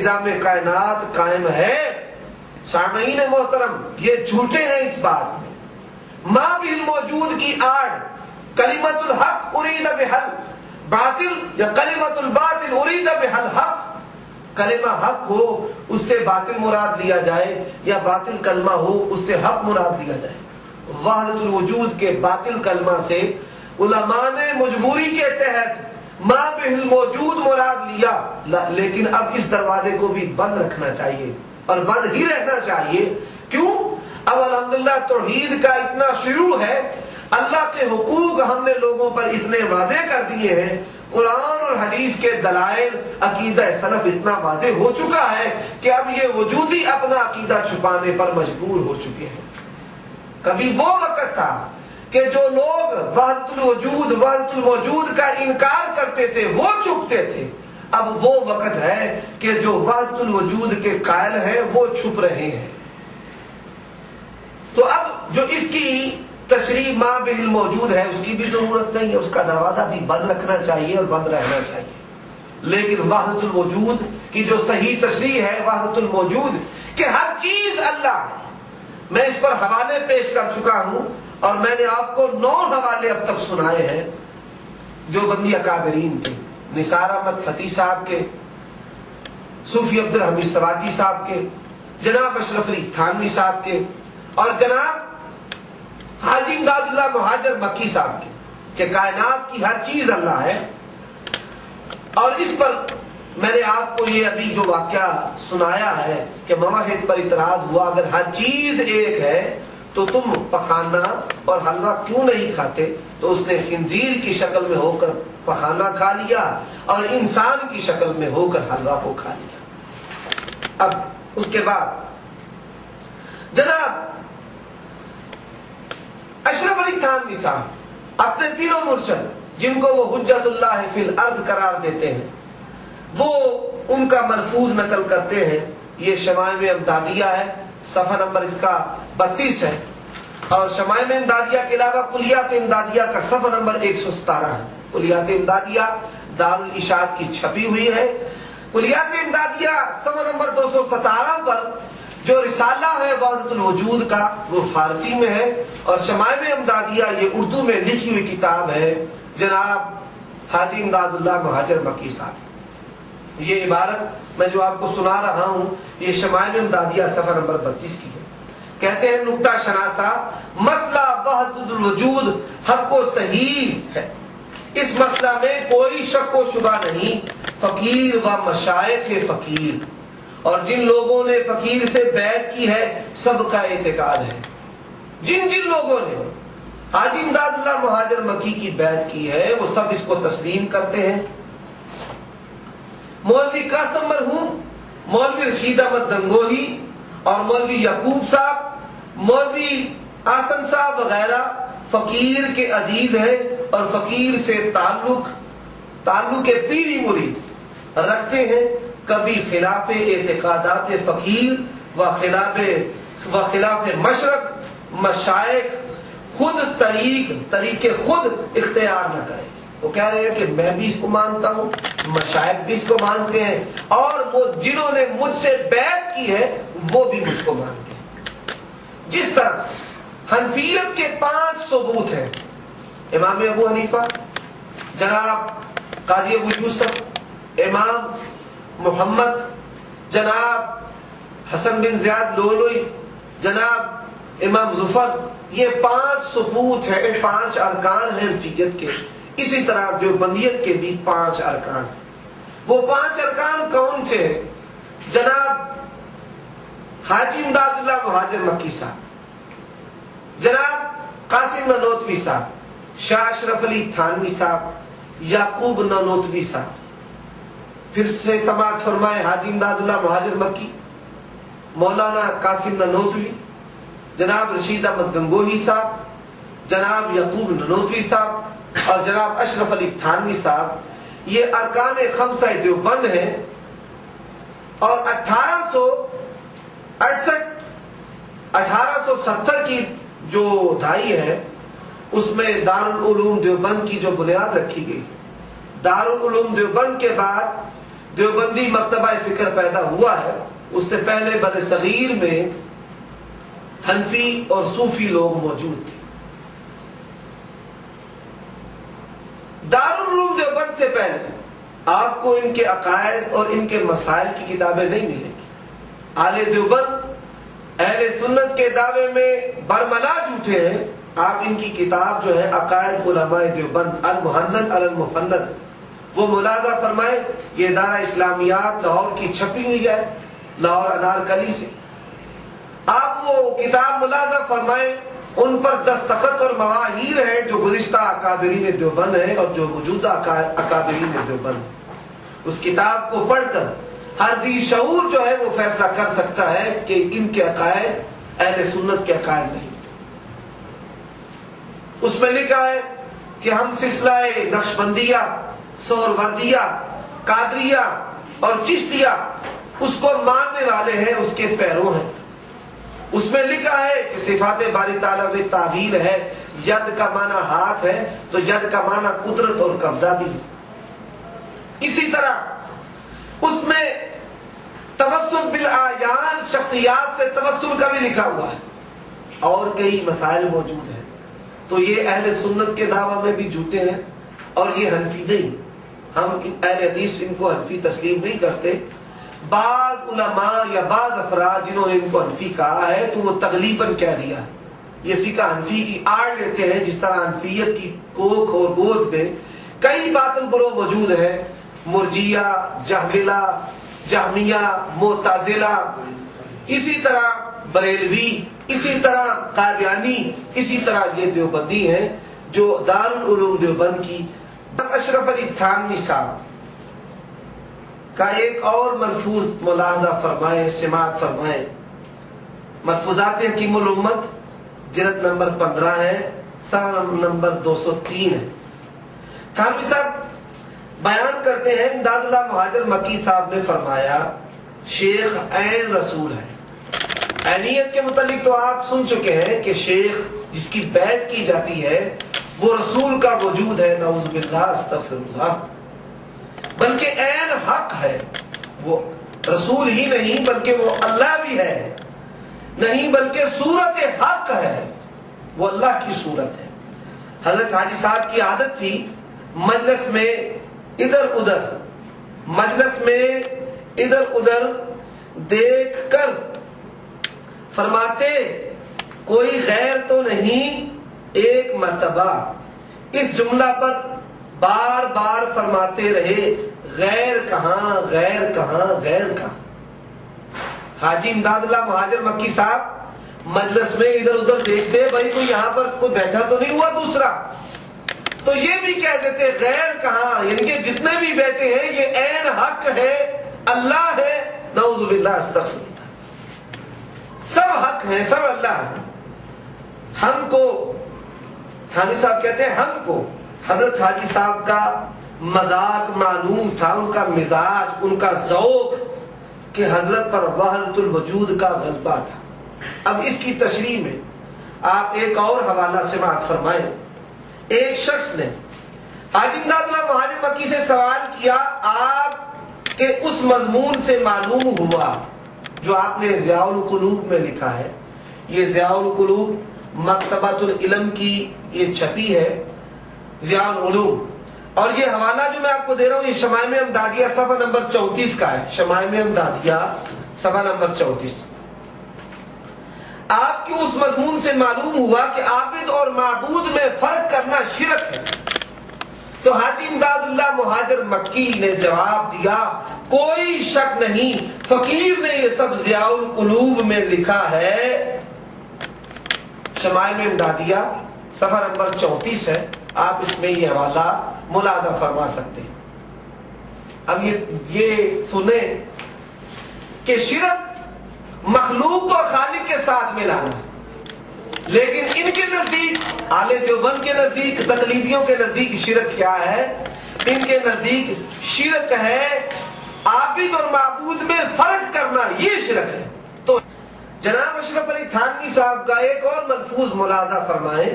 نظام کائنات قائم ہے. سامعین محترم، یہ جھوٹے ہیں اس بات میں. ما بھی موجود کی آڑ کلمت الحق ارید بحل باطل یا کلمت الباطل ارید بحل حق. کلمہ حق ہو اس سے باطل مراد لیا جائے یا باطل کلمہ ہو اس سے حق مراد لیا جائے. وحدت الوجود کے باطل کلمہ سے علماء نے مجبوری کے تحت ما بہل موجود مراد لیا، لیکن اب اس دروازے کو بھی بند رکھنا چاہیے اور بند ہی رہنا چاہیے. کیوں؟ اب الحمدللہ توحید کا اتنا شروع ہے، اللہ کے حقوق ہم نے لوگوں پر اتنے واضح کر دیے ہیں، قرآن اور حدیث کے دلائل عقیدہ سلف اتنا واضح ہو چکا ہے کہ اب یہ وجودی اپنا عقیدہ چھپانے پر مجبور ہو چکے ہیں. کبھی وہ وقت تھا کہ جو لوگ وحدت الوجود وحدت الموجود کا انکار کرتے تھے وہ چھپتے تھے. اب وہ وقت ہے کہ جو وحدت الوجود کے قائل ہیں وہ چھپ رہے ہیں. تو اب جو اس کی تشریح ما بہل موجود ہے اس کی بھی ضرورت نہیں ہے، اس کا دروازہ بھی بند رکھنا چاہیے اور بند رہنا چاہیے. لیکن وحدت الوجود کی جو صحیح تشریح ہے وحدت الموجود کہ ہر چیز اللہ ہے، میں اس پر حوالے پیش کر چکا ہوں اور میں نے آپ کو 9 حوالے اب تک سنائے ہیں جو بندی اکابرین کے، نثار احمد فتح صاحب کے، صوفی عبد الحمید سواتی صاحب کے، جناب اشرف علی تھانوی صاحب کے اور جناب حاجی امداد اللہ مہاجر مکی صاحب کے، کہ کائنات کی ہر چیز اللہ ہے. اور اس پر میں نے آپ کو یہ ابھی جو واقعہ سنایا ہے کہ موحد پر اعتراض ہوا اگر ہر چیز ایک ہے تو تم پخانہ اور حلوہ کیوں نہیں کھاتے؟ تو اس نے خنزیر کی شکل میں ہو کر پخانہ کھا لیا اور انسان کی شکل میں ہو کر حلوہ کو کھا لیا. اب اس کے بعد جناب اشرف علی تھانوی صاحب اپنے پیر و مرشد جن کو وہ حجت اللہ فی الارض قرار دیتے ہیں وہ ان کا ملفوظ نقل کرتے ہیں. یہ شمائم امدادیہ ہے، صفحہ نمبر اس کا 32 ہے، اور شمائم امدادیہ کے علاوہ کلیات امدادیہ کا صفحہ نمبر 117 ہے. کلیات امدادیہ دارالاشاعت کی چھپی ہوئی ہے. کلیات امدادیہ صفحہ نمبر 217 پر جو رسالہ ہے وحدت الوجود کا وہ فارسی میں ہے، اور شمائم امدادیہ یہ اردو میں لکھی ہوئی کتاب ہے جناب حاجی امداد اللہ مہاجر مکی صاحب. یہ عبارت میں جو آپ کو سنا رہا ہوں یہ شمائم امدادیہ صفحہ نمبر 32 کی ہے. کہتے ہیں نقطہ شناسہ مسئلہ وحدت الوجود حق و صحیح ہے، اس مسئلہ میں کوئی شک و شبہ نہیں. فقیر و مشائخ فقیر، اور جن لوگوں نے فقیر سے بیعت کی ہے سب کا اعتقاد ہے. جن لوگوں نے حاجی امداد اللہ مہاجر مکی کی بیعت کی ہے وہ سب اس کو تسلیم کرتے ہیں. مولوی قاسم مرحوم، مولوی رشید احمد گنگوہی اور مولوی یعقوب صاحب، مولوی آسن صاحب وغیرہ فقیر کے عزیز ہیں اور فقیر سے تعلق پیری مرید رکھتے ہیں. کبھی خلاف اعتقادات فقیر و خلاف مشرق مشائخ خود طریق خود اختیار نہ کریں. وہ کہہ رہے ہیں کہ میں بھی اس کو مانتا ہوں، مشائخ بھی اس کو مانتے ہیں، اور وہ جنہوں نے مجھ سے بیعت کی ہے وہ بھی مجھ کو مانتے ہیں. جس طرح حنفیت کے 5 ثبوت ہیں، امام ابو حنیفہ، جناب قاضی ابو یوسف، امام محمد، جناب حسن بن زیاد لولوی، جناب امام ظفر، یہ 5 ثبوت ہیں، 5 ارکان ہیں حنفیت کے. اسی طرح دیوبندیت کے بھی 5 ارکان. وہ 5 ارکان کون سے ہیں؟ جناب حاجی امداد اللہ مہاجر مکی صاحب، جناب قاسم نانوتوی صاحب، شاہ اشرف علی تھانوی صاحب، یعقوب نانوتوی صاحب. پھر سے سماعت فرمائے حاجی امداد اللہ مہاجر مکی، مولانا قاسم نانوتوی، جناب رشید احمد گنگوہی صاحب، جناب یعقوب نانوتوی صاحب اور جناب اشرف علی تھانوی صاحب. یہ ارکان 5 دیوبند ہیں. اور 1870 کی جو دھائی ہے اس میں دارالعلوم دیوبند کی جو بنیاد رکھی گئی. دارالعلوم دیوبند کے بعد دیوبندی مکتبہ فکر پیدا ہوا ہے، اس سے پہلے بر صغیر میں حنفی اور صوفی لوگ موجود تھے۔ دارالعلوم دیوبند سے پہلے آپ کو ان کے عقائد اور ان کے مسائل کی کتابیں نہیں ملیں گی۔ اہل دیوبند اہل سنت کے دعوے میں برملا جھوٹے ہیں۔ آپ ان کی کتاب جو ہے عقائد علماء دیوبند المحند علی المفند، وہ ملاحظہ فرمائے، یہ ادارہ اسلامیات لاہور کی چھپی ہوئی ہے، لاہور انارکلی سے۔ آپ وہ کتاب ملاحظہ فرمائیں، ان پر دستخط اور مواہیر ہیں جو گزشتہ اکابرین دیوبند ہیں اور جو موجودہ اکابرین دیوبند ہیں۔ اس کتاب کو پڑھ کر ہر ذی شعور جو ہے وہ فیصلہ کر سکتا ہے کہ ان کے عقائد اہل سنت کے عقائد نہیں۔ اس میں لکھا ہے کہ ہم سلسلہ نقشبندیہ، سہروردیہ، قادریہ اور چشتیہ اس کو ماننے والے ہیں، اس کے پیروں ہیں۔ اس میں لکھا ہے کہ صفات باری تعالیٰ میں تعبیر ہے، ید کا معنی ہاتھ ہے تو ید کا معنی قدرت اور قبضہ بھی ہے۔ اسی طرح اس میں توسل بالاعیان، شخصیات سے توسل کا بھی لکھا ہوا ہے، اور کئی مسائل موجود ہیں۔ تو یہ اہل سنت کے دعویٰ میں بھی جھوٹے ہیں، اور یہ حنفی نہیں۔ ہم اہل حدیث ان کو حنفی تسلیم نہیں کرتے۔ بعض علماء یا بعض افراد جنہوں نے ان کو حنفی کہا ہے تو وہ تغلیباً کہہ دیا ہے۔ یہ فقہ حنفی کی آڑ لیتے ہیں، جس طرح حنفیت کی کوکھ اور گود میں کئی باطل گروہ موجود ہیں، مرجیہ، جہملہ، جہمیہ، معتزلہ، اسی طرح بریلوی، اسی طرح قادیانی، اسی طرح یہ دیوبندی ہیں جو دارالعلوم دیوبند کی۔ اشرف علی تھانوی صاحب کا ایک اور ملفوظ ملاحظہ فرمائے، سماعت فرمائے۔ ملفوظات حکیم الامت جلد نمبر 15 ہے، صفحہ نمبر 203 ہے۔ تھانوی صاحب بیان کرتے ہیں، امداد اللہ مہاجر مکی صاحب نے فرمایا شیخ عین رسول ہے۔ عینیت کے متعلق تو آپ سن چکے ہیں کہ شیخ جس کی بیعت کی جاتی ہے وہ رسول کا وجود ہے، نعوذ باللہ، استغفر اللہ، بلکہ عین حق ہے۔ وہ رسول ہی نہیں بلکہ وہ اللہ بھی ہے، نہیں بلکہ صورت حق ہے، وہ اللہ کی صورت ہے۔ حضرت حاجی صاحب کی عادت تھی مجلس میں ادھر ادھر دیکھ کر فرماتے کوئی غیر تو نہیں ایک مرتبہ، اس جملہ پر بار بار فرماتے رہے غیر کہاں، غیر کہاں، غیر کہاں۔ حاجی امداد اللہ مہاجر مکی صاحب مجلس میں ادھر ادھر دیکھتے، بھائی کوئی یہاں پر کوئی بیٹھا تو نہیں ہوا دوسرا، تو یہ بھی کہہ دیتے غیر کہاں، یعنی کہ جتنے بھی بیٹھے ہیں یہ عین حق ہے، اللہ ہے، نعوذ باللہ، استغفر اللہ، سب حق ہیں، سب اللہ ہے۔ ہم کو حاجی صاحب کہتے ہیں، ہم کو حضرت حاجی صاحب کا مذاق معلوم تھا، ان کا مزاج، ان کا ذوق، کہ حضرت پر وحدت الوجود کا غلبہ تھا۔ اب اس کی تشریح میں آپ ایک اور حوالہ سماعت فرمائیں۔ ایک شخص نے حاجی امداد اللہ مہاجر مکی سے سوال کیا، آپ کے اس مضمون سے معلوم ہوا جو آپ نے ضیاء القلوب میں لکھا ہے۔ یہ ضیاء القلوب مکتبۃ العلم کی یہ چھپی ہے، ضیاء العلوم، اور یہ حوالہ جو میں آپ کو دے رہا ہوں یہ شمائم امدادیہ صفحہ نمبر 34 کا ہے۔ شمائم امدادیہ صفحہ نمبر 34۔ آپ کے اس مضمون سے معلوم ہوا کہ عابد اور معبود میں فرق کرنا شرک ہے۔ تو حاجی امداد اللہ مہاجر مکی نے جواب دیا، کوئی شک نہیں، فقیر نے یہ سب ضیاء القلوب میں لکھا ہے۔ شمائم امدادیہ صفحہ نمبر 34 ہے، آپ اس میں یہ حوالہ ملاحظہ فرما سکتے ہیں۔ اب یہ سنیں کہ شرک مخلوق اور خالق کے ساتھ ملانا، لیکن ان کے نزدیک، اہل دیوبند کے نزدیک، تقلیدیوں کے نزدیک شرک کیا ہے؟ ان کے نزدیک شرک ہے عابد اور معبود میں فرق کرنا، یہ شرک ہے۔ تو جناب اشرف علی تھانوی صاحب کا ایک اور ملفوظ ملاحظہ فرمائیں۔